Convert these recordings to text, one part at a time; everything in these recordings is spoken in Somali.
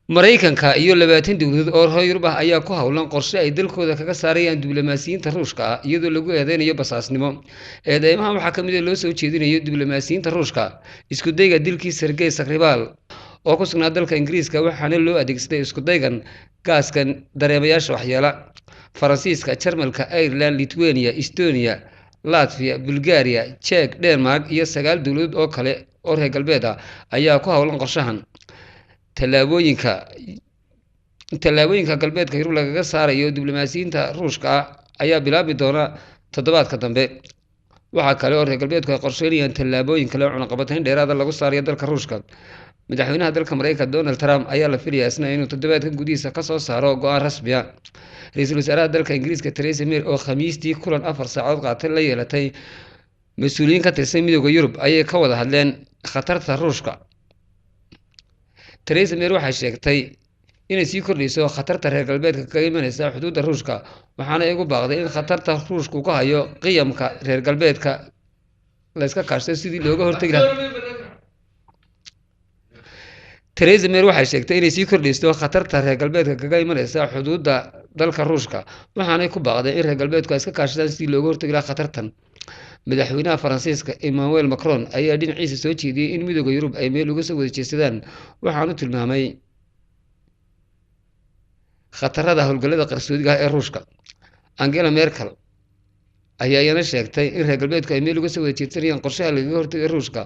Mareykanka iyo 20 dowladood oo reer Yurub ah ayaa ku hawlan qorshe ay dalkooda kaga saarayaan diblomaasiyiinta Ruushka ah iyadoo lagu eedeynayo basaasnimo. Eedeymahan waxaa ka mid ah loo soo jeedinayo diblomaasiyiinta Ruushka isku dayga dilkii Sergey Skripal oo ku sugnaa dalka Ingiriiska waxaana loo adeegsaday isku daygan gaaskan dareemayaasha waxyeela. Faransiiska, Jarmalka, Ireland, Lithuania, Estonia, Latvia, Bulgaria, Czech, Denmark iyo 9 dowladood oo kale oo reer galbeed ah ayaa ku hawlan qorshahan. Tallaabooyinka galbeedka Yurub lagaga saarayo diblomaasiyiinta Ruushka ah ayaa bilaabi doona toddobaadka dambe. Waxa kale oo reer galbeedku ay qorsheynayaan tallaabooyin kale oo cunaqabatayn dheeraad ah lagu saarayo dalka Ruushka. Madaxweynaha dalka Mareykanka Donald Trump ayaa la filayaa isna inuu toddobaadkan gudihiisa ka soo saaro go'aan rasmi ah. Ra'iisul Wasaaraha dalka Ingiriiska Theresa May oo Khamiistii kulan 4 saacadood qaatay la yeelatay mas'uuliyiin ka tirsan Midowga Yurub ayay ka wada hadleen khatarta Ruushka. Theresa May waxay sheegtay inay sii kordhayso khatarta reer galbeedka kaga imanaysa xuduudda Ruushka waxaana ay ugu baaqday in khatarta Ruushku ku hayo qiyamka reer galbeedka la iska kaashado sidii looga hortagi lahaa. Theresa May waxay sheegtay inay sii kordhayso khatarta reer galbeedka kaga imanaysa xuduudda dalka Ruushka waxaana ay ku baaqday in reer galbeedku ay iska kaashadaan sidii looga hortagi lahaa khatartan. Madaxweynaha Faransiiska Emmanuel Macron ayaa dhinaciisa soo jeediyay in Midowga Yurub ay meel uga soo wada jeedsadaan waxaanu tilmaamay khatarada howlgallada qarsoodiga ah ee Ruushka. Angela Merkel ayaa iyana sheegtay in reer galbeedku ay meel uga soo wada jeedsanayaan qorshaha lagaga hortagayo Ruushka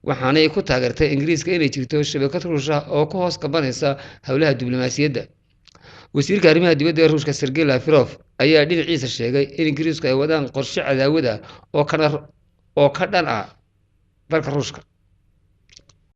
waxaana ay ku taageertay Ingiriiska inay jirto shabakad Ruush ah oo ku hoos kabanaysa howlaha diblomaasiyadda. Wasiirka arrimaha dibadda ee Ruushka Sergey Lavrov ayaa dhinaciisa sheegay in Ingiriisku ay wadaan qorshe cadaawad ah oo ka dhan ah dalka Ruushka.